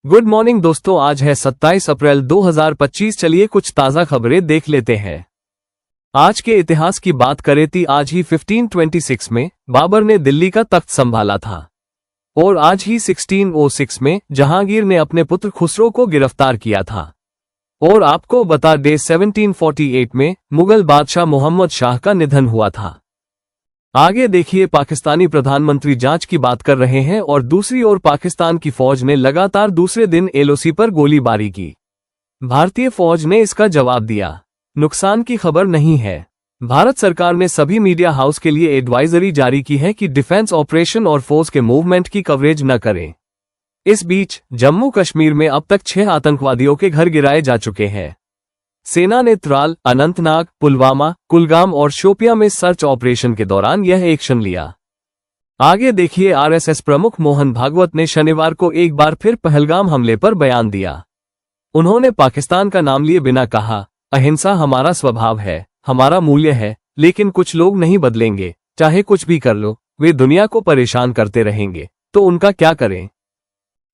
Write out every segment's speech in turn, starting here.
Good morning दोस्तों, आज है 27 अप्रैल 2025। चलिए कुछ ताज़ा खबरें देख लेते हैं। आज के इतिहास की बात करें तो आज ही 1526 में बाबर ने दिल्ली का तख्त संभाला था और आज ही 1606 में जहांगीर ने अपने पुत्र खुसरो को गिरफ्तार किया था। और आपको बता दें 1748 में मुगल बादशाह मोहम्मद शाह का निधन हुआ था। आगे देखिए, पाकिस्तानी प्रधानमंत्री जांच की बात कर रहे हैं और दूसरी ओर पाकिस्तान की फौज ने लगातार दूसरे दिन एलओसी पर गोलीबारी की। भारतीय फौज ने इसका जवाब दिया। नुकसान की खबर नहीं है। भारत सरकार ने सभी मीडिया हाउस के लिए एडवाइजरी जारी की है कि डिफेंस ऑपरेशन और फोर्स के मूवमेंट की कवरेज न करें। इस बीच जम्मू कश्मीर में अब तक 6 आतंकवादियों के घर गिराए जा चुके हैं। सेना ने त्राल, अनंतनाग, पुलवामा, कुलगाम और शोपियां में सर्च ऑपरेशन के दौरान यह एक्शन लिया। आगे देखिए, आरएसएस प्रमुख मोहन भागवत ने शनिवार को एक बार फिर पहलगाम हमले पर बयान दिया। उन्होंने पाकिस्तान का नाम लिए बिना कहा, अहिंसा हमारा स्वभाव है, हमारा मूल्य है, लेकिन कुछ लोग नहीं बदलेंगे। चाहे कुछ भी कर लो, वे दुनिया को परेशान करते रहेंगे, तो उनका क्या करें।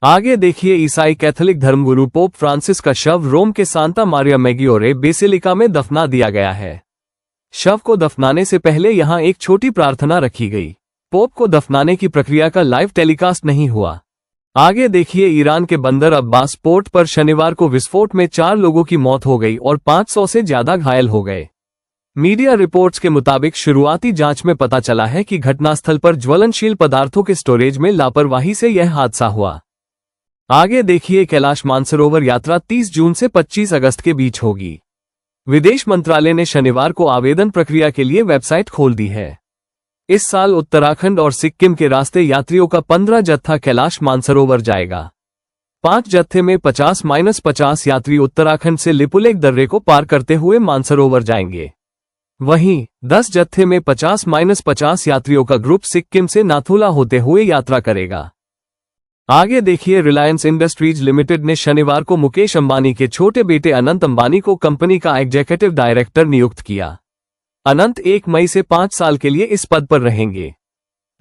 आगे देखिए, ईसाई कैथोलिक धर्मगुरु पोप फ्रांसिस का शव रोम के सांता मारिया मैग्योरे बेसिलिका में दफना दिया गया है। शव को दफनाने से पहले यहां एक छोटी प्रार्थना रखी गई। पोप को दफनाने की प्रक्रिया का लाइव टेलीकास्ट नहीं हुआ। आगे देखिए, ईरान के बंदर अब्बास पोर्ट पर शनिवार को विस्फोट में 4 लोगों की मौत हो गई और 500 से ज्यादा घायल हो गए। मीडिया रिपोर्ट्स के मुताबिक शुरुआती जांच में पता चला है कि घटनास्थल पर ज्वलनशील पदार्थों के स्टोरेज में लापरवाही से यह हादसा हुआ। आगे देखिए, कैलाश मानसरोवर यात्रा 30 जून से 25 अगस्त के बीच होगी। विदेश मंत्रालय ने शनिवार को आवेदन प्रक्रिया के लिए वेबसाइट खोल दी है। इस साल उत्तराखंड और सिक्किम के रास्ते यात्रियों का 15 जत्था कैलाश मानसरोवर जाएगा। 5 जत्थे में 50-50 यात्री उत्तराखंड से लिपुलेख दर्रे को पार करते हुए मानसरोवर जाएंगे। वहीं 10 जत्थे में 50-50 यात्रियों का ग्रुप सिक्किम से नाथुला होते हुए यात्रा करेगा। आगे देखिए, रिलायंस इंडस्ट्रीज लिमिटेड ने शनिवार को मुकेश अंबानी के छोटे बेटे अनंत अंबानी को कंपनी का एग्जीक्यूटिव डायरेक्टर नियुक्त किया। अनंत 1 मई से 5 साल के लिए इस पद पर रहेंगे।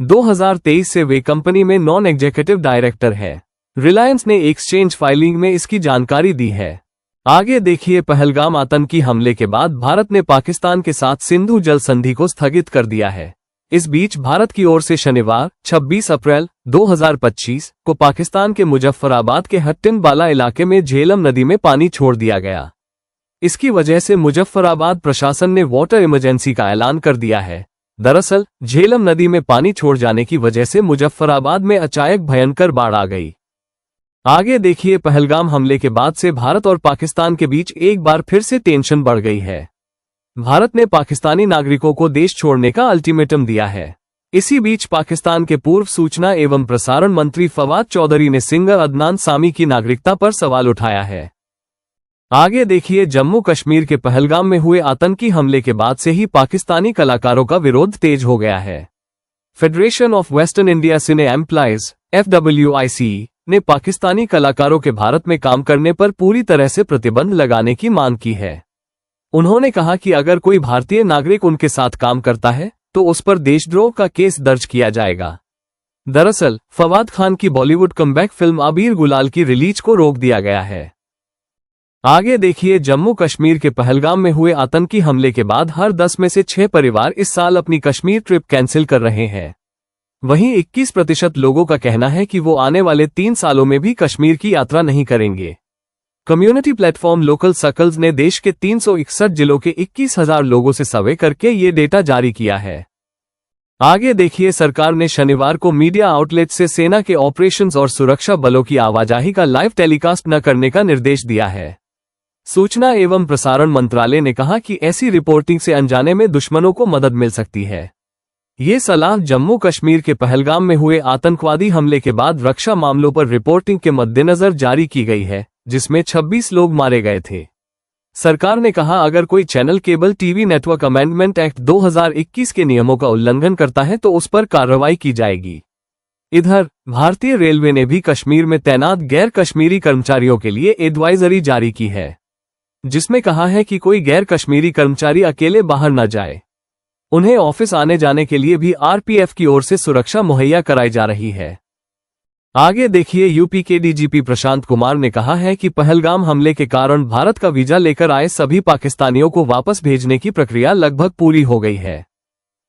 2023 से वे कंपनी में नॉन एग्जीक्यूटिव डायरेक्टर है। रिलायंस ने एक्सचेंज फाइलिंग में इसकी जानकारी दी है। आगे देखिए, पहलगाम आतंकी हमले के बाद भारत ने पाकिस्तान के साथ सिंधु जल संधि को स्थगित कर दिया है। इस बीच भारत की ओर से शनिवार 26 अप्रैल 2025 को पाकिस्तान के मुजफ्फराबाद के हट्टिनबाला इलाके में झेलम नदी में पानी छोड़ दिया गया। इसकी वजह से मुजफ्फराबाद प्रशासन ने वाटर इमरजेंसी का ऐलान कर दिया है। दरअसल झेलम नदी में पानी छोड़ जाने की वजह से मुजफ्फराबाद में अचानक भयंकर बाढ़ आ गई। आगे देखिए, पहलगाम हमले के बाद से भारत और पाकिस्तान के बीच एक बार फिर से टेंशन बढ़ गई है। भारत ने पाकिस्तानी नागरिकों को देश छोड़ने का अल्टीमेटम दिया है। इसी बीच पाकिस्तान के पूर्व सूचना एवं प्रसारण मंत्री फवाद चौधरी ने सिंगर अदनान सामी की नागरिकता पर सवाल उठाया है। आगे देखिए, जम्मू कश्मीर के पहलगाम में हुए आतंकी हमले के बाद से ही पाकिस्तानी कलाकारों का विरोध तेज हो गया है। Federation of western India cine employees FWIC ने पाकिस्तानी कलाकारों के भारत में काम करने पर पूरी तरह से प्रतिबंध लगाने की मांग की है। उन्होंने कहा कि अगर कोई भारतीय नागरिक उनके साथ काम करता है तो उस पर देशद्रोह का केस दर्ज किया जाएगा। दरअसल फवाद खान की बॉलीवुड कमबैक फिल्म अबीर गुलाल की रिलीज को रोक दिया गया है। आगे देखिए, जम्मू कश्मीर के पहलगाम में हुए आतंकी हमले के बाद हर 10 में से 6 परिवार इस साल अपनी कश्मीर ट्रिप कैंसिल कर रहे हैं। वहीं 21% लोगों का कहना है कि वो आने वाले 3 सालों में भी कश्मीर की यात्रा नहीं करेंगे। कम्युनिटी प्लेटफॉर्म लोकल सर्कल्स ने देश के 361 जिलों के 21,000 लोगों से सर्वे करके ये डेटा जारी किया है। आगे देखिए, सरकार ने शनिवार को मीडिया आउटलेट से सेना के ऑपरेशंस और सुरक्षा बलों की आवाजाही का लाइव टेलीकास्ट न करने का निर्देश दिया है। सूचना एवं प्रसारण मंत्रालय ने कहा कि ऐसी रिपोर्टिंग से अनजाने में दुश्मनों को मदद मिल सकती है। ये सलाह जम्मू कश्मीर के पहलगाम में हुए आतंकवादी हमले के बाद रक्षा मामलों पर रिपोर्टिंग के मद्देनजर जारी की गई है, जिसमें 26 लोग मारे गए थे। सरकार ने कहा, अगर कोई channel cable TV network amendment act 2021 के नियमों का उल्लंघन करता है तो उस पर कार्रवाई की जाएगी। इधर भारतीय रेलवे ने भी कश्मीर में तैनात गैर कश्मीरी कर्मचारियों के लिए एडवाइजरी जारी की है, जिसमें कहा है कि कोई गैर कश्मीरी कर्मचारी अकेले बाहर न जाए। उन्हें ऑफिस आने जाने के लिए भी RPF की ओर से सुरक्षा मुहैया कराई जा रही है। आगे देखिए, यूपी के डीजीपी प्रशांत कुमार ने कहा है कि पहलगाम हमले के कारण भारत का वीजा लेकर आए सभी पाकिस्तानियों को वापस भेजने की प्रक्रिया लगभग पूरी हो गई है।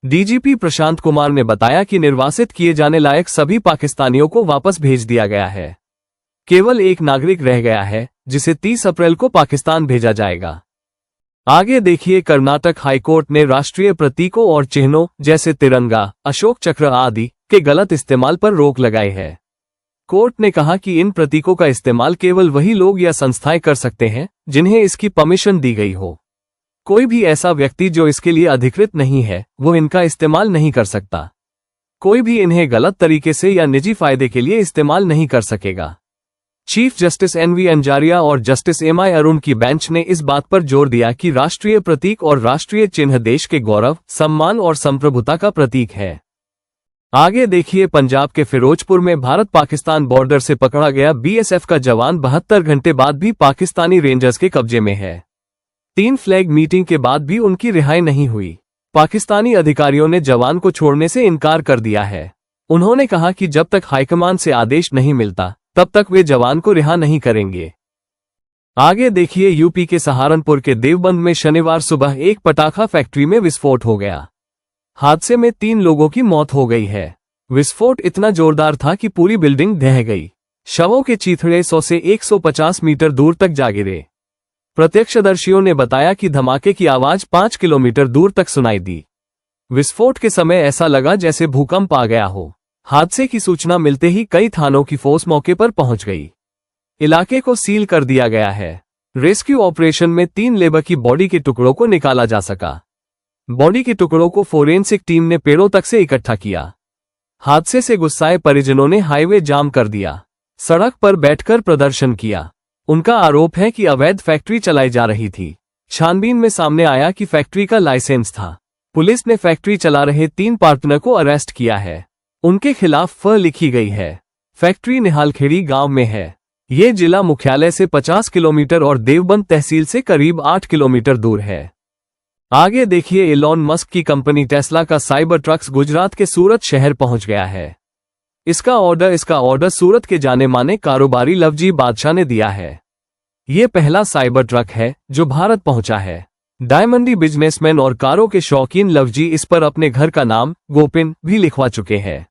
डीजीपी प्रशांत कुमार ने बताया कि निर्वासित किए जाने लायक सभी पाकिस्तानियों को वापस भेज दिया गया है। केवल एक नागरिक रह गया है, जिसे 30 अप्रैल को पाकिस्तान भेजा जाएगा। आगे देखिए, कर्नाटक हाईकोर्ट ने राष्ट्रीय प्रतीकों और चिन्हों जैसे तिरंगा, अशोक चक्र आदि के गलत इस्तेमाल पर रोक लगाई है। कोर्ट ने कहा कि इन प्रतीकों का इस्तेमाल केवल वही लोग या संस्थाएं कर सकते हैं जिन्हें इसकी परमिशन दी गई हो। कोई भी ऐसा व्यक्ति जो इसके लिए अधिकृत नहीं है, वो इनका इस्तेमाल नहीं कर सकता। कोई भी इन्हें गलत तरीके से या निजी फायदे के लिए इस्तेमाल नहीं कर सकेगा। चीफ जस्टिस एनवी अंजारिया और जस्टिस एमआई अरुण की बेंच ने इस बात पर जोर दिया कि राष्ट्रीय प्रतीक और राष्ट्रीय चिन्ह देश के गौरव, सम्मान और संप्रभुता का प्रतीक है। आगे देखिए, पंजाब के फिरोजपुर में भारत पाकिस्तान बॉर्डर से पकड़ा गया बीएसएफ का जवान 72 घंटे बाद भी पाकिस्तानी रेंजर्स के कब्जे में है। 3 फ्लैग मीटिंग के बाद भी उनकी रिहाई नहीं हुई। पाकिस्तानी अधिकारियों ने जवान को छोड़ने से इनकार कर दिया है। उन्होंने कहा कि जब तक हाईकमान से आदेश नहीं मिलता तब तक वे जवान को रिहा नहीं करेंगे। आगे देखिए, यूपी के सहारनपुर के देवबंद में शनिवार सुबह एक पटाखा फैक्ट्री में विस्फोट हो गया। हादसे में 3 लोगों की मौत हो गई है। विस्फोट इतना जोरदार था कि पूरी बिल्डिंग ढह गई। शवों के चीथड़े 100 से 150 मीटर दूर तक जा गिरे। प्रत्यक्षदर्शियों ने बताया कि धमाके की आवाज 5 किलोमीटर दूर तक सुनाई दी। विस्फोट के समय ऐसा लगा जैसे भूकंप आ गया हो। हादसे की सूचना मिलते ही कई थानों की फोर्स मौके पर पहुंच गई। इलाके को सील कर दिया गया है। रेस्क्यू ऑपरेशन में 3 लेबर की बॉडी के टुकड़ों को निकाला जा सका। बॉडी के टुकड़ों को फोरेंसिक टीम ने पेड़ों तक से इकट्ठा किया। हादसे से गुस्साए परिजनों ने हाईवे जाम कर दिया, सड़क पर बैठकर प्रदर्शन किया। उनका आरोप है कि अवैध फैक्ट्री चलाई जा रही थी। छानबीन में सामने आया कि फैक्ट्री का लाइसेंस था। पुलिस ने फैक्ट्री चला रहे 3 पार्टनर को अरेस्ट किया है। उनके खिलाफ फ लिखी गई है। फैक्ट्री निहालखेड़ी गांव में है। ये जिला मुख्यालय से 50 किलोमीटर और देवबंद तहसील से करीब 8 किलोमीटर दूर है। आगे देखिए, एलॉन मस्क की कंपनी टेस्ला का साइबर ट्रक्स गुजरात के सूरत शहर पहुंच गया है। इसका ऑर्डर सूरत के जाने माने कारोबारी लवजी बादशाह ने दिया है। ये पहला साइबर ट्रक है जो भारत पहुंचा है। डायमंडी बिजनेसमैन और कारों के शौकीन लवजी इस पर अपने घर का नाम गोपिन भी लिखवा चुके हैं।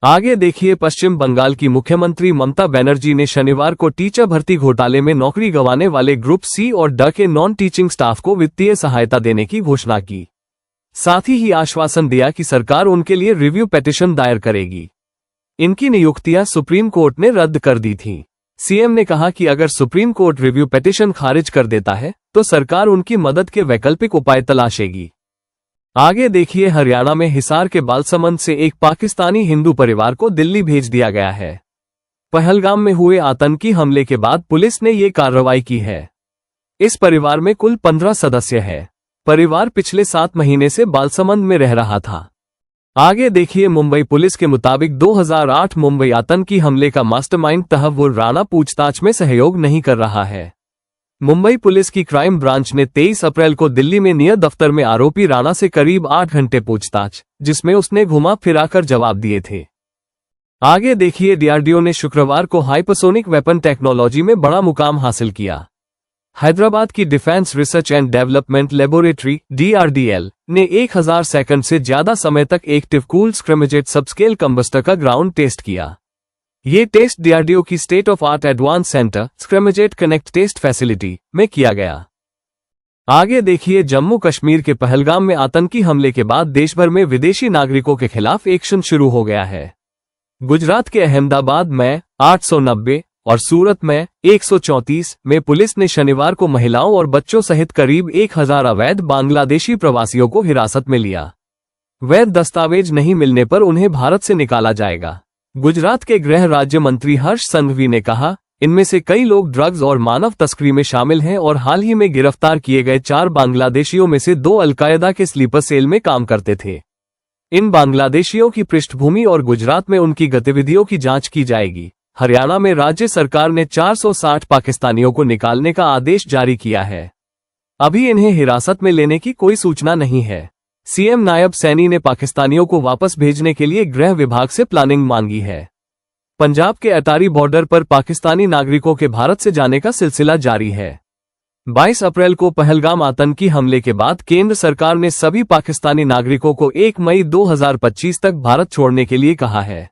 आगे देखिए, पश्चिम बंगाल की मुख्यमंत्री ममता बनर्जी ने शनिवार को टीचर भर्ती घोटाले में नौकरी गंवाने वाले ग्रुप सी और ड के नॉन टीचिंग स्टाफ को वित्तीय सहायता देने की घोषणा की। साथ ही आश्वासन दिया कि सरकार उनके लिए रिव्यू पिटीशन दायर करेगी। इनकी नियुक्तियां सुप्रीम कोर्ट ने रद्द कर दी थी। सीएम ने कहा कि अगर सुप्रीम कोर्ट रिव्यू पिटीशन खारिज कर देता है तो सरकार उनकी मदद के वैकल्पिक उपाय तलाशेगी। आगे देखिए, हरियाणा में हिसार के बालसमंद से एक पाकिस्तानी हिंदू परिवार को दिल्ली भेज दिया गया है। पहलगाम में हुए आतंकी हमले के बाद पुलिस ने ये कार्रवाई की है। इस परिवार में कुल 15 सदस्य हैं। परिवार पिछले 7 महीने से बालसमंद में रह रहा था। आगे देखिए, मुंबई पुलिस के मुताबिक 2008 मुंबई आतंकी हमले का मास्टरमाइंड तहव्वुर राणा पूछताछ में सहयोग नहीं कर रहा है। मुंबई पुलिस की क्राइम ब्रांच ने 23 अप्रैल को दिल्ली में नियर दफ्तर में आरोपी राणा से करीब 8 घंटे पूछताछ, जिसमें उसने घुमा फिराकर जवाब दिए थे। आगे देखिए, डीआरडीओ ने शुक्रवार को हाइपरसोनिक वेपन टेक्नोलॉजी में बड़ा मुकाम हासिल किया। हैदराबाद की defence research and development laboratory DRDL ने 1000 सेकंड से ज्यादा समय तक active cool scramjet subscale combustor का ग्राउंड टेस्ट किया। ये टेस्ट डीआरडीओ की state of art advance centre scramjet connect test facility में किया गया। आगे देखिए, जम्मू कश्मीर के पहलगाम में आतंकी हमले के बाद देश भर में विदेशी नागरिकों के खिलाफ एक्शन शुरू हो गया है। गुजरात के अहमदाबाद में 890 और सूरत में 134 में पुलिस ने शनिवार को महिलाओं और बच्चों सहित करीब 1000 अवैध बांग्लादेशी प्रवासियों को हिरासत में लिया। वैध दस्तावेज नहीं मिलने पर उन्हें भारत से निकाला जाएगा। गुजरात के गृह राज्य मंत्री हर्ष संघवी ने कहा, इनमें से कई लोग ड्रग्स और मानव तस्करी में शामिल हैं और हाल ही में गिरफ्तार किए गए 4 बांग्लादेशियों में से 2 अलकायदा के स्लीपर सेल में काम करते थे। इन बांग्लादेशियों की पृष्ठभूमि और गुजरात में उनकी गतिविधियों की जांच की जाएगी। हरियाणा में राज्य सरकार ने 460 पाकिस्तानियों को निकालने का आदेश जारी किया है। अभी इन्हें हिरासत में लेने की कोई सूचना नहीं है। सीएम नायब सैनी ने पाकिस्तानियों को वापस भेजने के लिए गृह विभाग से प्लानिंग मांगी है। पंजाब के अटारी बॉर्डर पर पाकिस्तानी नागरिकों के भारत से जाने का सिलसिला जारी है। 22 अप्रैल को पहलगाम आतंकी हमले के बाद केंद्र सरकार ने सभी पाकिस्तानी नागरिकों को 1 मई 2025 तक भारत छोड़ने के लिए कहा है।